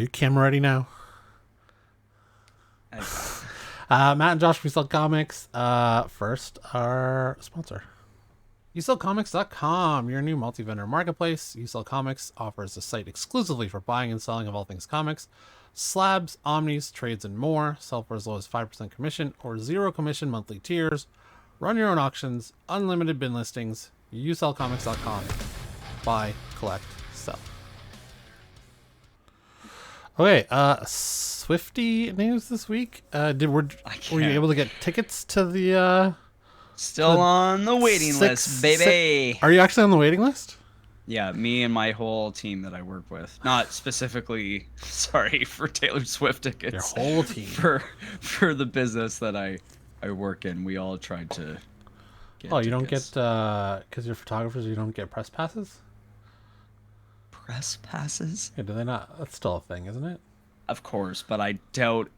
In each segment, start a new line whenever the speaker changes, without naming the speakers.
Are you camera ready now?
Okay.
Matt and Josh, we sell comics. First, our sponsor. YouSellComics.com, your new multi-vendor marketplace. You Sell Comics offers a site exclusively for buying and selling of all things comics. Slabs, omnis, trades, and more. Sell for as low as 5% commission or 0 commission monthly tiers. Run your own auctions, unlimited bin listings. YouSellComics.com. Buy, collect, sell. Okay, Swifty news this week. Were you able to get tickets to the
Still on the waiting list, baby.
Are you actually on the waiting list?
Yeah, me and my whole team that I work with. Not specifically, sorry, for Taylor Swift tickets.
Your whole team.
For the business that I work in, we all tried to get
you don't
tickets.
get, because you're photographers, you don't get press passes?
Press passes?
Yeah, do they not? That's still a thing, isn't it?
Of course, but I doubt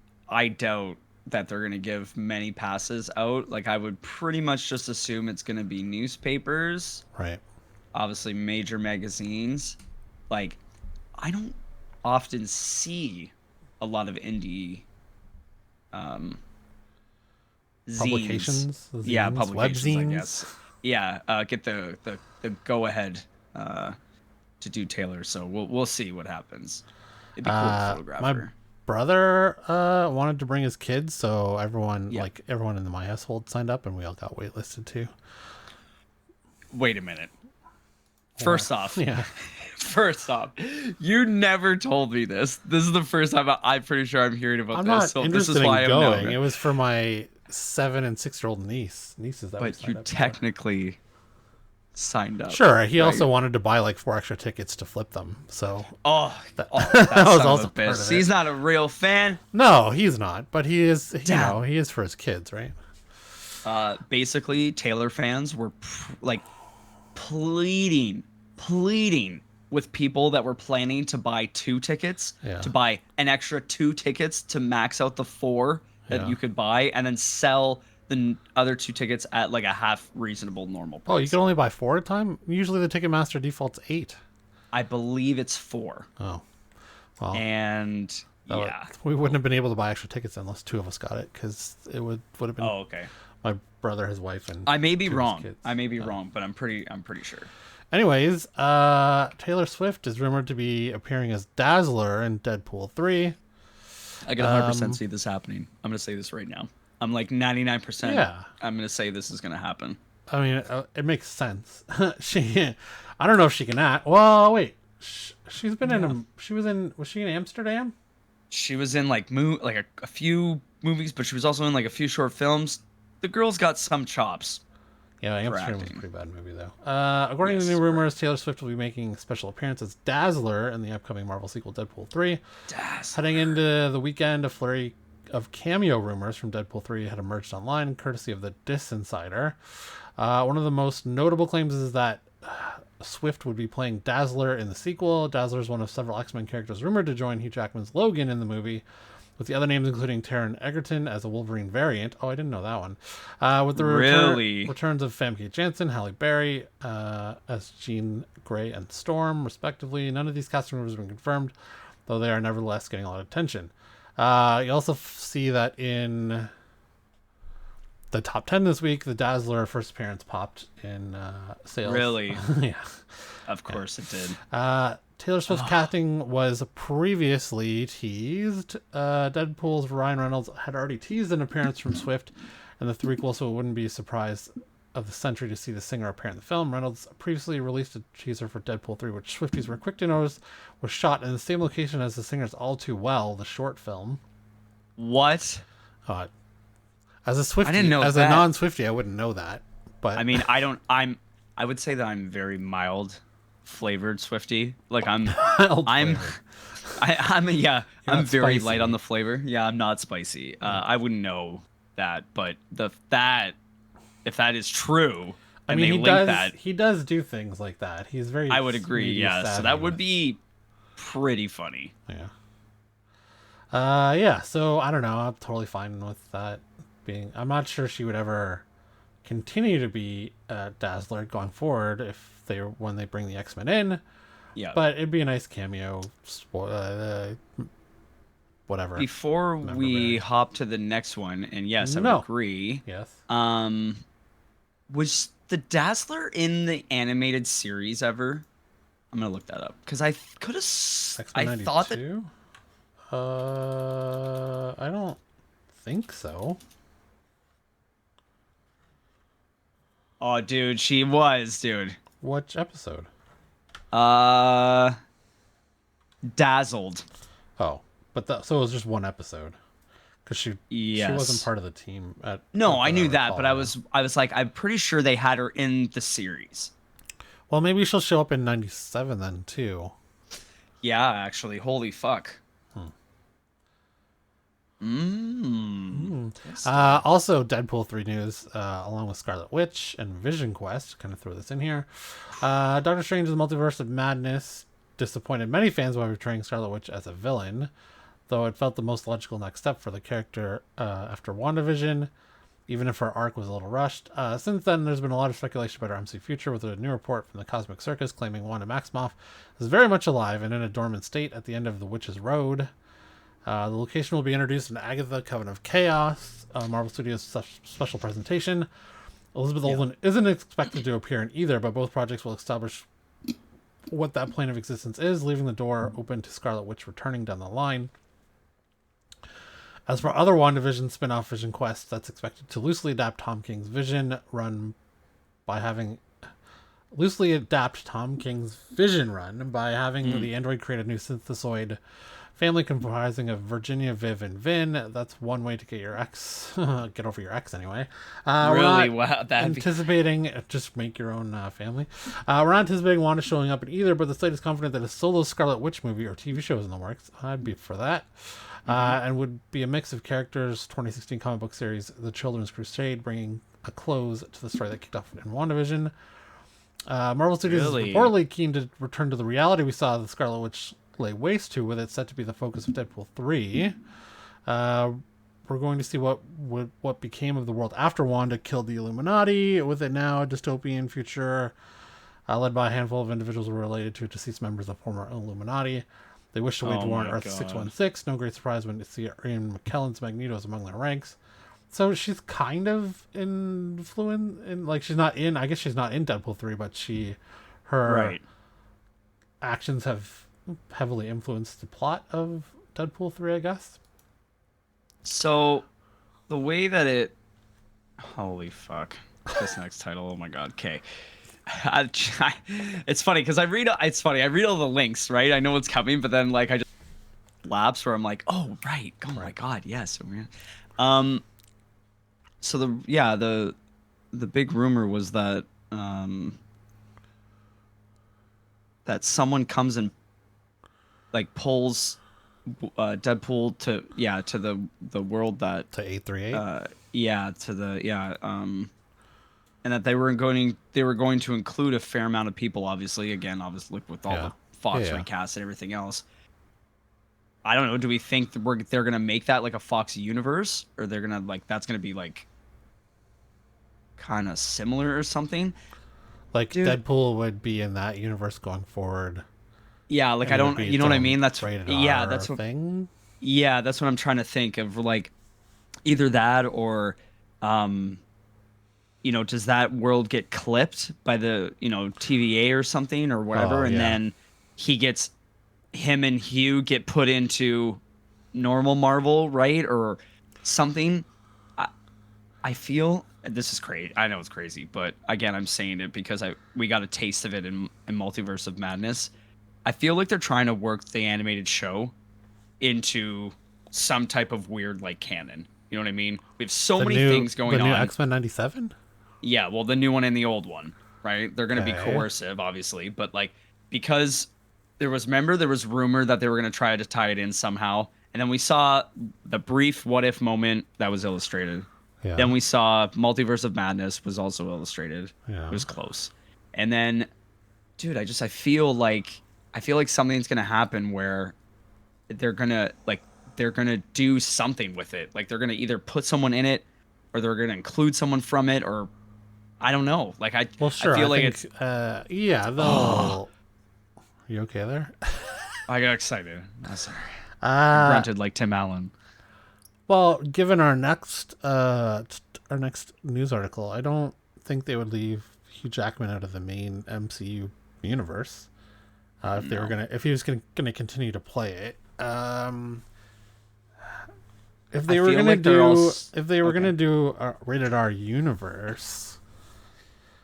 that they're gonna give many passes out. Like, I would pretty much just assume it's gonna be newspapers,
Right.
obviously major magazines. Like, I don't often see a lot of indie
Publications?
zines. Yeah,
Zines?
publications, I
Webzines?
guess. Yeah, get the go ahead to do Taylor. So we'll see what happens. It'd be cool to photograph
My
her.
brother wanted to bring his kids, so everyone
Yeah.
everyone in my household signed up, and we all got waitlisted too.
Wait a minute. First off,
Yeah.
First off, you never told me this. This is the first time I'm pretty sure I'm hearing about
I'm
this.
not
So this
interested
is why
in
I'm
going.
knowing.
It was for my 7 and 6-year-old nieces that we
But
signed
you
up for.
technically signed up.
Sure, he
right?
also wanted to buy like 4 extra tickets to flip them. So
Oh,
that
that
was
son
also
of a
part of
bitch.
it.
He's not a real fan.
No, he's not, but he is.
Damn.
He is for his kids, right?
Basically, Taylor fans were pleading with people that were planning to buy 2 tickets,
Yeah.
to buy an extra 2 tickets to max out the 4 that
Yeah.
you could buy, and then sell the other 2 tickets at like a half reasonable normal price.
Oh, you can only buy 4 at a time. Usually, the Ticketmaster default's 8.
I believe it's 4.
Oh, well,
And yeah.
we wouldn't have been able to buy extra tickets unless 2 of us got it, because it would have been
Oh, okay.
my brother, his wife, and
I may be
2 of his
wrong.
kids.
I may be wrong, but I'm pretty sure.
Anyways, Taylor Swift is rumored to be appearing as Dazzler in Deadpool 3.
I can 100% see this happening. I'm going to say this right now. I'm like 99%.
Yeah.
I'm going to say this is going to happen.
I mean, it makes sense. I don't know if she can act. Well, wait. She's been was she in Amsterdam?
She was in like a few movies, but she was also in like a few short films. The girl's got some chops.
Yeah, Amsterdam was a
acting.
pretty bad movie, though. According to
Yes,
the new rumors, Taylor Swift will be making a special appearance as Dazzler in the upcoming Marvel sequel Deadpool 3. Heading into the weekend, a flurry of cameo rumors from Deadpool 3 had emerged online, courtesy of the Dis Insider. One of the most notable claims is that Swift would be playing Dazzler in the sequel. Dazzler is one of several X-Men characters rumored to join Hugh Jackman's Logan in the movie, with the other names including Taron Egerton as a Wolverine variant. Oh, I didn't know that one. With the returns of Famke Janssen, Halle Berry as Jean Grey and Storm, respectively. None of these casting rumors have been confirmed, though they are nevertheless getting a lot of attention. You also see that in the top 10 this week, the Dazzler first appearance popped in sales.
Really?
Yeah.
Of course it did.
Taylor Swift's casting was previously teased. Deadpool's Ryan Reynolds had already teased an appearance from Swift in the threequel, so it wouldn't be a surprise of the century to see the singer appear in the film. Reynolds previously released a teaser for Deadpool 3, which Swifties were quick to notice was shot in the same location as the singer's All Too Well, the short film.
What?
As a Swiftie,
I didn't know
as
that.
a non-Swiftie, I wouldn't know that. But
I mean, I would say that I'm very mild flavored Swifty. Like I'm I'm
not
very
spicy.
light on the flavor. Yeah, I'm not spicy. I wouldn't know that, but if that is true,
I
and
mean,
they
he
link
does.
that,
He does do things like that. He's very.
I would agree.
media
Yeah, so
savvy
that would
with-
be pretty funny.
Yeah. Yeah. So I don't know. I'm totally fine with that being. I'm not sure she would ever continue to be Dazzler going forward when they bring the X-Men in,
Yeah.
But it'd be a nice cameo. Whatever.
Before we hop to the next one, and yes, I would agree.
Yes.
Was the Dazzler in the animated series ever? I'm gonna look that up because I could have. I thought that.
I don't think so.
Oh, dude, she was, dude.
Which episode?
Dazzled.
Oh, but so it was just one episode, because she wasn't part of the team at.
No, I knew that, but I was like, I'm pretty sure they had her in the series.
Well, maybe she'll show up in '97 then too.
Yeah, actually, holy fuck.
Also, Deadpool 3 news, along with Scarlet Witch and Vision Quest. Kind of throw this in here. Doctor Strange: The Multiverse of Madness disappointed many fans by portraying Scarlet Witch as a villain, though it felt the most logical next step for the character after WandaVision, even if her arc was a little rushed. Since then, there's been a lot of speculation about her MCU future, with a new report from the Cosmic Circus claiming Wanda Maximoff is very much alive and in a dormant state at the end of the Witch's Road. The location will be introduced in Agatha Covenant of Chaos, Marvel Studios' special presentation. Elizabeth Olsen isn't expected to appear in either, but both projects will establish what that plane of existence is, leaving the door open to Scarlet Witch returning down the line. As for other WandaVision spin-off Vision Quest, that's expected to loosely adapt Tom King's Vision run by having the android create a new synthesoid family comprising of Virginia, Viv, and Vin. That's one way to get your ex, get over your ex anyway.
Really? Wow.
Just make your own family. We're not anticipating Wanda showing up in either, but the site is confident that a solo Scarlet Witch movie or TV show is in the works. I'd be for that. And would be a mix of characters, 2016 comic book series, The Children's Crusade, bringing a close to the story that kicked off in WandaVision. Marvel Studios is reportedly keen to return to the reality we saw the Scarlet Witch lay waste to, with it set to be the focus of Deadpool 3. We're going to see what became of the world after Wanda killed the Illuminati, with it now a dystopian future led by a handful of individuals who were related to deceased members of former Illuminati. They wish to wage war on Earth 616. No great surprise when you see Ian McKellen's Magneto is among their ranks. So she's kind of influenced, she's not in Deadpool 3, but her actions have heavily influenced the plot of Deadpool 3, I guess.
So the way that holy fuck, this next title, oh my god. Okay. It's funny because I read all the links, right? I know what's coming, but then I just lapse where I'm like, oh right, oh my god, yes. So the big rumor was that that someone comes and pulls Deadpool to the world that
to
838 and that they were going to include a fair amount of people, obviously with all the Fox recast and everything else. I don't know, do we think that they're gonna make that like a Fox universe, or they're gonna that's gonna be kind of similar or something?
Deadpool would be in that universe going forward.
Yeah, I don't, you know what I mean? That's
that's what thing.
Yeah, that's what I'm trying to think of. Either that or, does that world get clipped by the TVA or something or whatever, and then him and Hugh get put into normal Marvel, right, or something. I feel this is crazy. I know it's crazy, but again, I'm saying it because we got a taste of it in Multiverse of Madness. I feel like they're trying to work the animated show into some type of weird canon. You know what I mean? We have so many things going on.
The new X-Men 97?
Yeah, well, the new one and the old one, right? They're going to be coercive, obviously, but because there was rumor that they were going to try to tie it in somehow, and then we saw the brief what if moment that was illustrated. Yeah. Then we saw Multiverse of Madness was also illustrated. Yeah. It was close. And then, dude, I feel like something's gonna happen where they're gonna do something with it. They're gonna either put someone in it, or they're gonna include someone from it, or I don't know. I feel it's
they'll. you okay there?
I got excited. I'm sorry.
Uh,
Grunted like Tim Allen.
well, given our next news article, I don't think they would leave Hugh Jackman out of the main MCU universe. If they were if he was gonna continue to play it. If they were gonna do a rated R universe,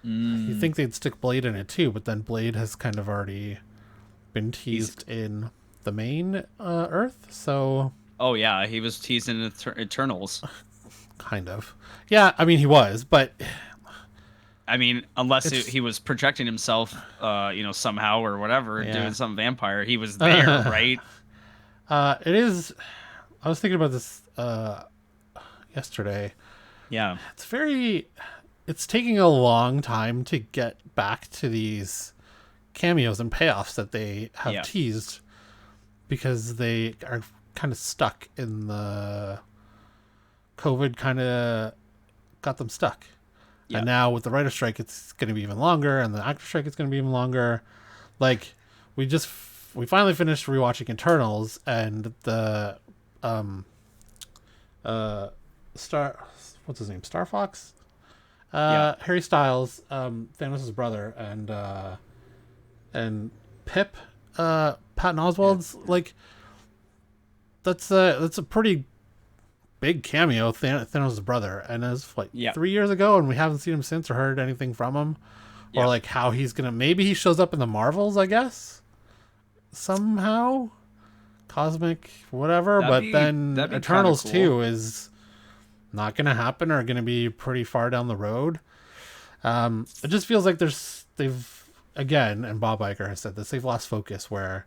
you think they'd stick Blade in it too? But then Blade has kind of already been teased in the main Earth, so.
Oh yeah, he was teased in Eternals.
Kind of. Yeah, I mean he was, but.
I mean, unless he was projecting himself, somehow or whatever, doing some vampire, he was there, right?
It is. I was thinking about this yesterday.
Yeah.
It's taking a long time to get back to these cameos and payoffs that they have teased, because they are kind of stuck in the COVID kind of got them stuck. And now with the writer strike, it's going to be even longer, and the actor strike, it's going to be even longer. Like, we finally finished rewatching Eternals, and the what's his name, Star Fox, Harry Styles, Thanos' brother, and Pip, Patton Oswalt's like, that's a pretty big cameo, Thanos' brother, and it was 3 years ago, and we haven't seen him since or heard anything from him, or like how he's gonna. Maybe he shows up in the Marvels, I guess, somehow, cosmic, whatever. Then Eternals cool. 2 is not gonna happen, or gonna be pretty far down the road. It just feels like they've again, and Bob Iger has said this, they've lost focus where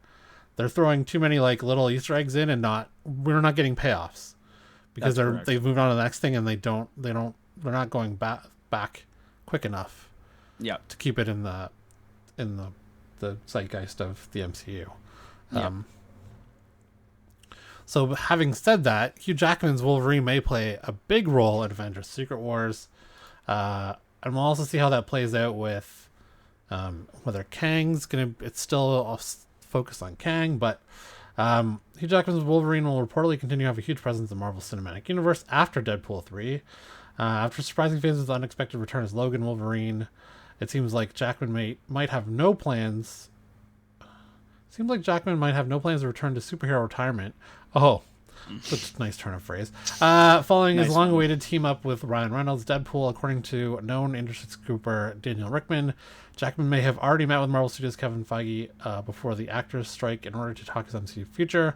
they're throwing too many like little Easter eggs in, and we're not getting payoffs. Because they've moved on to the next thing, and they're not going back quick enough. Yeah. To keep it in the zeitgeist of the MCU. So having said that, Hugh Jackman's Wolverine may play a big role in Avengers: Secret Wars, and we'll also see how that plays out with whether Kang's gonna. It's still focused on Kang, but. Hugh Jackman's Wolverine will reportedly continue to have a huge presence in the Marvel Cinematic Universe after Deadpool 3. After surprising phases of the unexpected return as Logan Wolverine, it seems like Jackman might have no plans. Seems like Jackman might have no plans to return to superhero retirement. Oh, such a nice turn of phrase. Following his long-awaited team up with Ryan Reynolds' Deadpool, according to known industry scooper Daniel Rickman, Jackman may have already met with Marvel Studios' Kevin Feige before the actors' strike in order to talk his MCU future.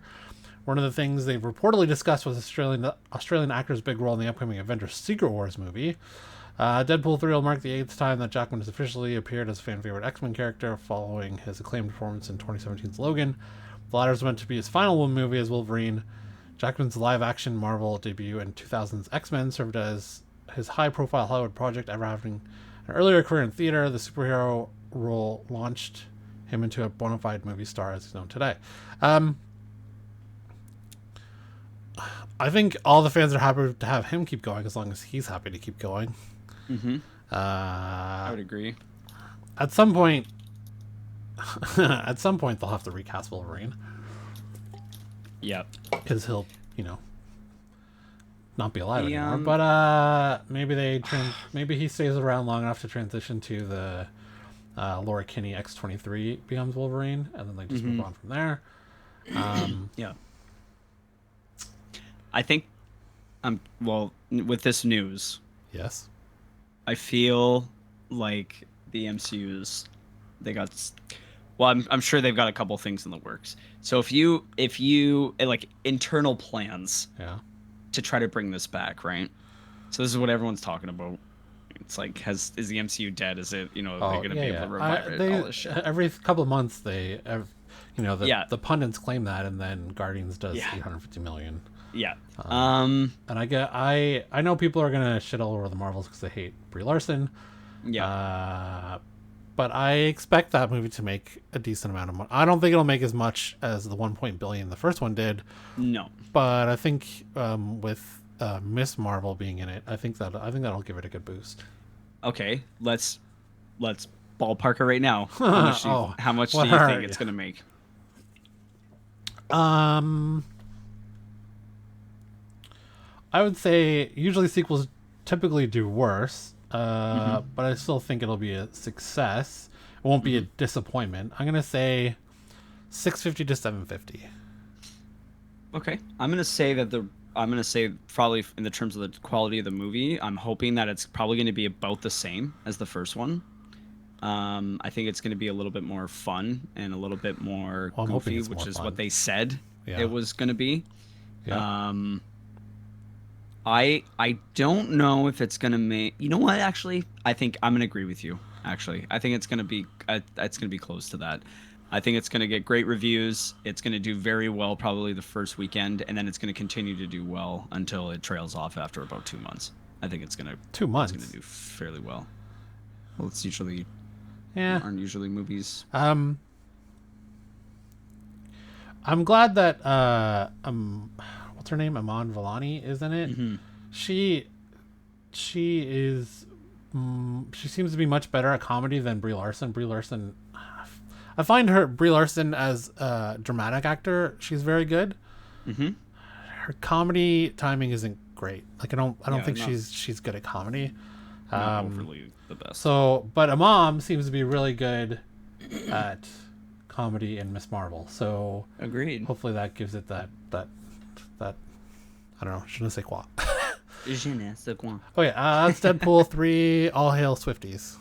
One of the things they've reportedly discussed was Australian actor's big role in the upcoming Avengers: Secret Wars movie. Deadpool 3 will mark the 8th time that Jackman has officially appeared as a fan-favorite X-Men character following his acclaimed performance in 2017's Logan. The latter is meant to be his final movie as Wolverine. Jackman's live-action Marvel debut in 2000's X-Men served as his high-profile Hollywood project, ever having an earlier career in theater. The superhero role launched him into a bona fide movie star as he's known today. I think all the fans are happy to have him keep going as long as he's happy to keep going.
Mm-hmm. I would agree.
At some point, they'll have to recast Wolverine.
Yep.
Because he'll, not be alive anymore. But maybe he stays around long enough to transition to the Laura Kinney X-23 becomes Wolverine, and then they just move on from there.
Yeah. I think, with this news,
yes,
I feel like the MCU's I'm sure they've got a couple things in the works. So if you like internal plans, to try to bring this back, right? So this is what everyone's talking about. It's like, is the MCU dead? Is it, they're going to be able to revive it? All this shit.
Every couple of months, the pundits claim that, and then Guardians does 850 million.
Yeah.
And I know people are gonna shit all over the Marvels because they hate Brie Larson. Yeah. But I expect that movie to make a decent amount of money. I don't think it'll make as much as the 1 billion the first one did.
No.
But I think with Miss Marvel being in it, I think that'll give it a good boost.
Okay, let's ballpark it right now. How much do you think it's going to make?
I would say usually sequels typically do worse, but I still think it'll be a success. It won't be a disappointment. I'm gonna say 650 to 750.
Okay, I'm gonna say probably in the terms of the quality of the movie, I'm hoping that it's probably going to be about the same as the first one. I think it's going to be a little bit more fun and a little bit more goofy, which is what they said it was going to be.
Yeah.
I don't know if it's going to make. You know what? Actually, I think I'm going to agree with you. Actually, I think it's going to be close to that. I think it's going to get great reviews. It's going to do very well probably the first weekend, and then it's going to continue to do well until it trails off after about 2 months. I think it's going to
2 months.
It's going to do fairly well. Well, it's usually aren't usually movies.
I'm glad that what's her name? Iman Vellani is in it.
Mm-hmm.
She is she seems to be much better at comedy than Brie Larson. Brie Larson, I find Brie Larson as a dramatic actor, she's very good.
Mm-hmm.
Her comedy timing isn't great. Like I don't think she's good at comedy.
Not overly the best.
So, but Imam seems to be really good at comedy in Miss Marvel. So
agreed.
Hopefully that gives it that I don't know. Je ne sais quoi.
Je ne sais quoi.
Oh yeah, that's Deadpool 3. All hail Swifties.